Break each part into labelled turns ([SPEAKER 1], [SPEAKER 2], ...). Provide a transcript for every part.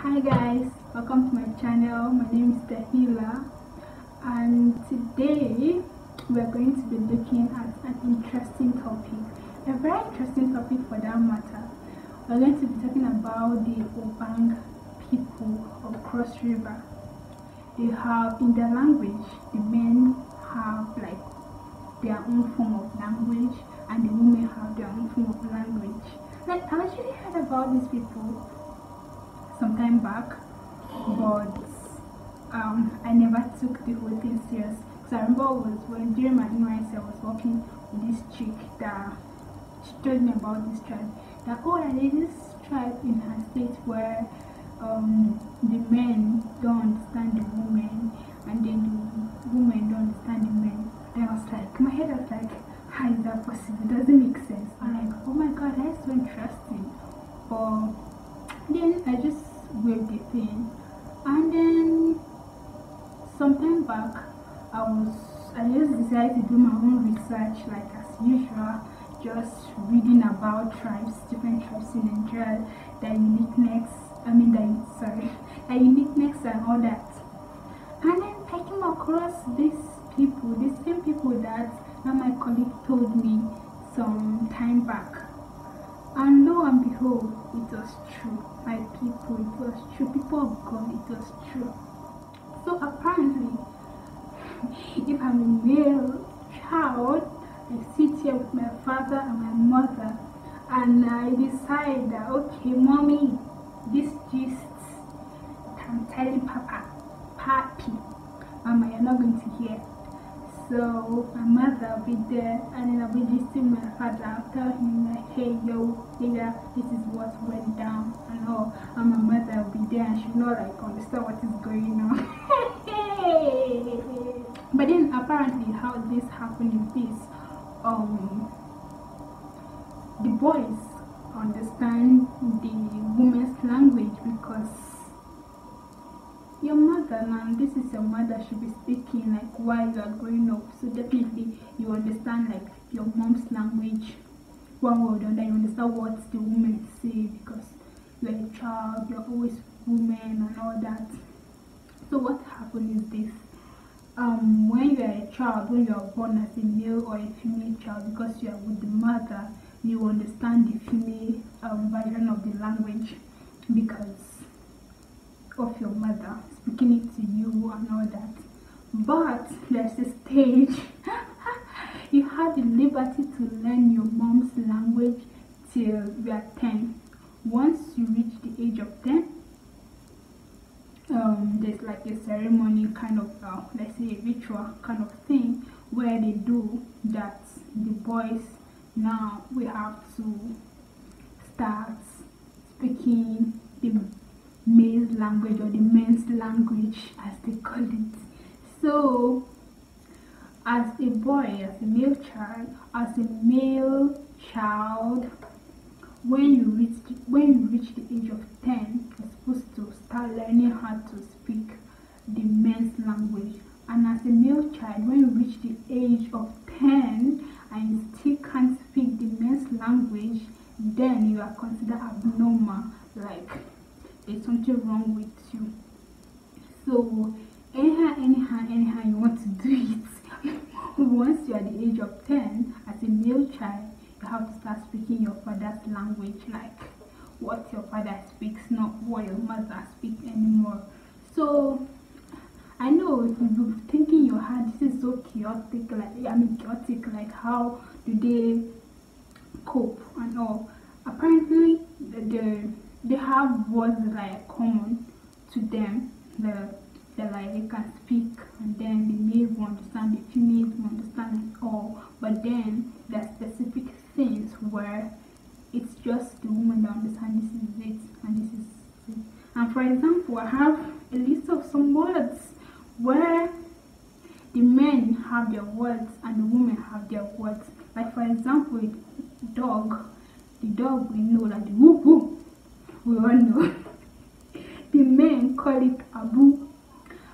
[SPEAKER 1] Hi guys, welcome to my channel. My name is Tahila, and today we're going to be looking at an interesting topic, a very interesting topic for that matter. We're going to be talking about the Ubang people of Cross River. They have, in their language, the men have like their own form of language and the women have their own form of language. Like, I actually heard about these people some time back, but I never took the whole thing serious. So I remember it was when during my NYC I was working with this chick that she told me about this tribe. That there is this tribe in her state where the men don't understand the women and then the women don't understand the men. Then I was like, my head was like, how is that possible? It doesn't make sense. I'm like, oh my god, that's so interesting. But then I just waved the thing, and then sometime back I just decided to do my own research, like as usual, just reading about tribes, different tribes in Nigeria, their uniqueness, their uniqueness and all that. And then I came across these people, the same people that my colleague told me some time back. And lo and behold, it was true. My people, it was true. People of God, it was true. So apparently, if I'm a male child, I sit here with my father and my mother, and I decide that, okay, mommy, this gist, I'm telling Papa, Papi, Mama, you're not going to hear. So my mother will be there, and then I'll be gisting my father. I'll tell him like, hey yo, nigga, this is what went down and all. And my mother will be there, and she'll not like understand what is going on. But then apparently how this happened is this: the boys understand the woman's language because your mother, now this is your mother, should be speaking like while you are growing up, so definitely you understand like your mom's language one way or the other. You understand what the women say because you're a child, you're always woman and all that. So what happened is this: when you are a child, when you are born as a male or a female child, because you are with the mother, you understand the female version of the language because of your mother speaking it to you and all that. But there's a stage you have the liberty to learn your mom's language till you are 10. Once you reach the age of 10, there's like a ceremony kind of let's say a ritual kind of thing where they do that. The boys now we have to start speaking the male's language or the men's language as they call it. So as a boy, as a male child, when you reach the age of 10, you're supposed to start learning how to speak the men's language. And as a male child, when you reach the age of 10 and you still can't speak the men's language, then you are considered abnormal, like there's something wrong with you. So anyhow you want to do it. Once you are at the age of 10, as a male child, you have to start speaking your father's language, like what your father speaks, not what your mother speaks anymore. So I know you're thinking in your heart, this is so chaotic, like how do they cope and all. Apparently they have words that are common to them, that like they can speak, and then the male will understand, the female will understand it all. But then there are specific things where it's just the woman that understands this is it and this is it. And for example, I have a list of some words where the men have their words and the women have their words. Like for example, dog, the dog, we know that the whoop whoop, we all know. The men call it abu,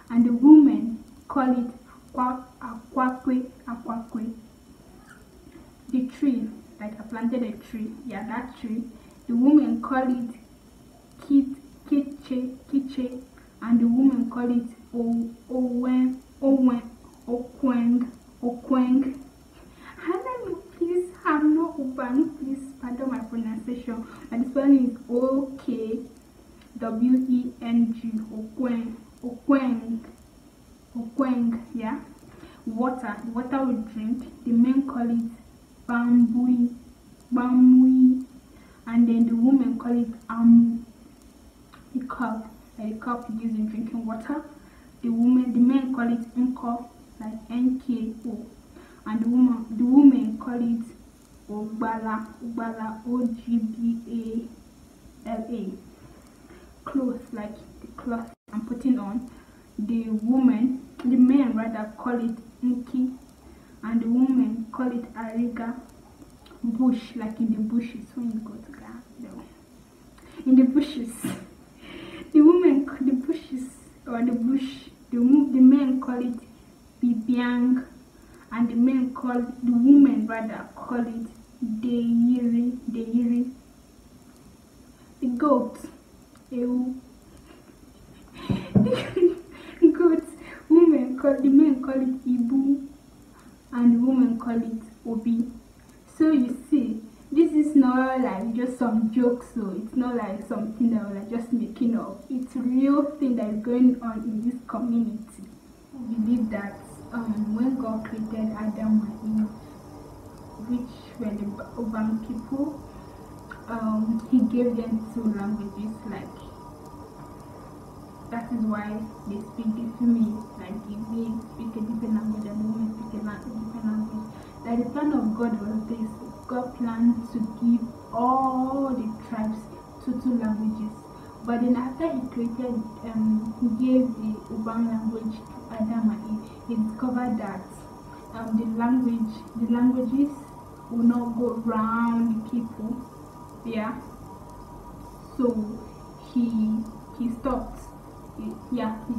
[SPEAKER 1] and the women call it akwakwe, akwakwe. The tree, like I planted a tree, yeah, that tree, the women call it kit kiche, and the women call it okweng. And let me please have no Ubang, please pardon my pronunciation, and the spelling is okweng, okweng, yeah. Water we drink, the men call it bambui, and then the women call it the cup, like the cup you use in drinking water. The men call it nko, like nko, and the women call it ogbala, ogbala. Clothes, like the cloth I'm putting on. The men rather call it nki, and the women call it ariga. Bush, like in the bushes when you go to Ghana. In the bushes, the bushes or the bush. The men call it bibiang, and the women rather call it deyiri. The goat, ewu. The goat, the men call it ibu, and the women call it obi. So you see, this is not like just some jokes, so it's not like something that we're like just making up. It's a real thing that is going on in this community. I believe that when God created Adam and Eve, which were the Ubang people, he gave them 2 languages. Like that is why they speak differently. Like the men speak a different language and the women speak a different language. Like the plan of God was this: God planned to give all the tribes 2 languages. But then after he created, he gave the Ubang language to Adam and Eve. He discovered that the languages will not go around the people. Yeah. So he stopped. He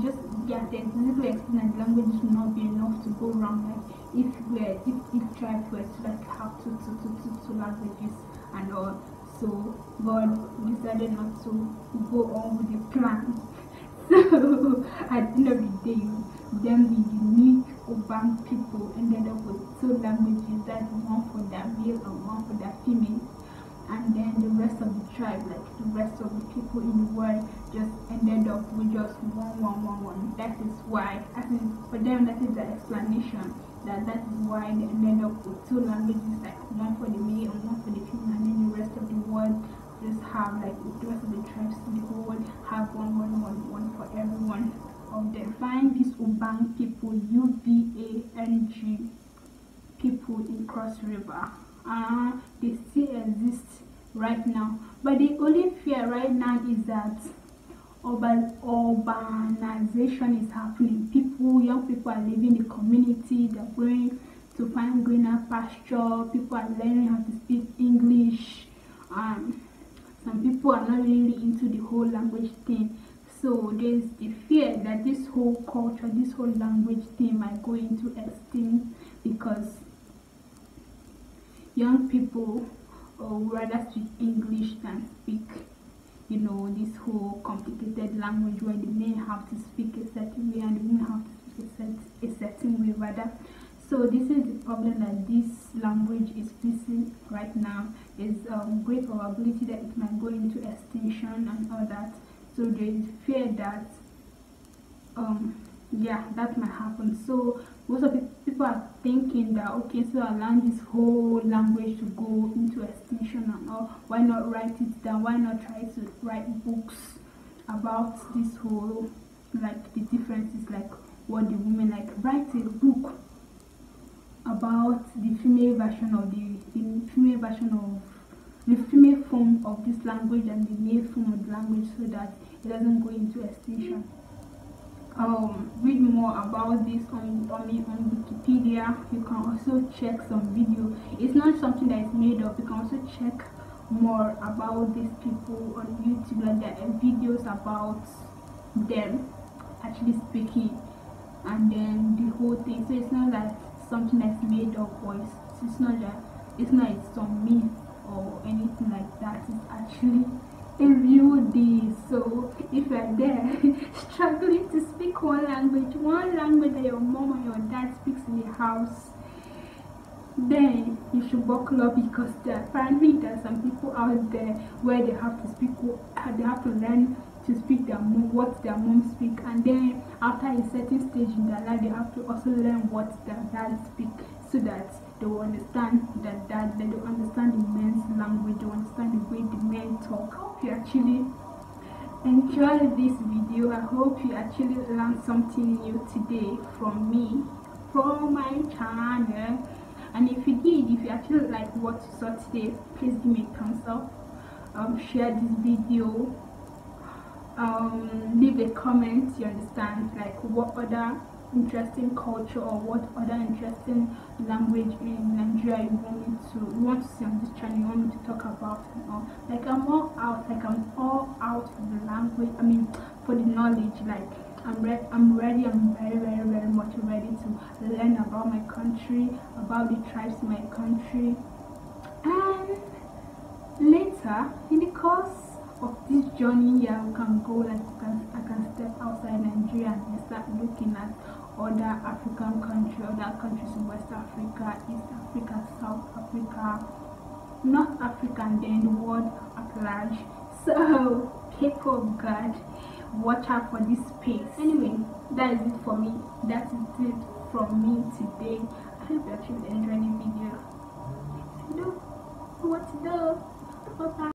[SPEAKER 1] just they basically explained that the languages will not be enough to go around. Like if each tribe were to like have two languages and all. So God decided not to go on with the plan. So at the end of the day, then the unique Ubang people ended up with 2 languages, that's one for their male and one for their female. And then the rest of the tribe, like the rest of the people in the world, just ended up with just one. That is why, for them, that is the explanation. That is why they ended up with 2 languages, like one for the male and one for the female, and then the rest of the world just have, like the rest of the tribes in the whole world have one for everyone of them. Find these Ubang people, Ubang people in Cross River. They still exist right now, but the only fear right now is that urbanization is happening. Young people are leaving the community, they're going to find greener pasture. People are learning how to speak English. Some people are not really into the whole language thing. So there's the fear that this whole culture, this whole language thing might go into extinct because young people would rather speak English than speak, this whole complicated language where the men have to speak a certain way and the women have to speak a certain way rather. So this is the problem that this language is facing right now. There's great probability that it might go into extinction and all that. So there is fear that that might happen. So most of the people are thinking that okay, so allowing this whole language to go into extinction and all, why not write it down? Why not try to write books about this whole, like the differences, like what the women, like write a book about the female version of the female form of this language and the male form of the language, so that it doesn't go into extinction. Read more about this on Wikipedia. You can also check some video. It's not something that is made up. You can also check more about these people on YouTube, like there are videos about them actually speaking, and then the whole thing. So it's not like something that's made up, or it's not some myth or anything like that. It's actually review this. So if you're there struggling to speak one language that your mom or your dad speaks in the house, then you should buckle up, because apparently there are some people out there where they have to speak, they have to learn to speak what their mom speak, and then after a certain stage in their life they have to also learn what their dad speak, so that they will understand that they will understand the men's language, they will understand the way the men talk. I hope you actually enjoyed this video. I hope you actually learned something new today from me, from my channel. And if you did, if you actually like what you saw today, please give me a thumbs up, share this video, leave a comment, you understand, like what other interesting culture or what other interesting language in Nigeria you want to see on this channel, you want me to talk about, like I'm all out for the language, I mean for the knowledge. Like I'm ready, I'm very much ready to learn about my country, about the tribes in my country. And later in the course of this journey, yeah, we can go, like I can step outside Nigeria and start looking at other African countries, other countries in West Africa, East Africa, South Africa, North Africa, and then the world at large. So people of God, watch out for this space. Anyway, that is it for me. That is it from me today. I hope you actually enjoyed the video. What to do? Bye bye.